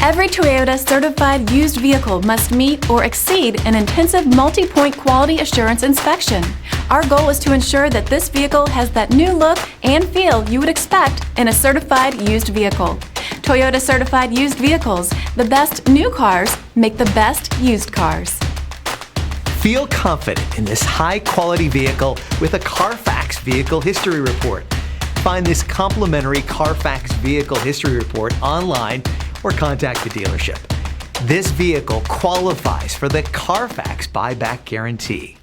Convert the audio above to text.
Every Toyota certified used vehicle must meet or exceed an intensive multi-point quality assurance inspection. Our goal is to ensure that this vehicle has that new look and feel you would expect in a certified used vehicle. Toyota certified used vehicles, the best new cars make the best used cars. Feel confident in this high-quality vehicle with a Carfax Vehicle History Report. Find this complimentary Carfax Vehicle History Report online or contact the dealership. This vehicle qualifies for the Carfax Buyback Guarantee.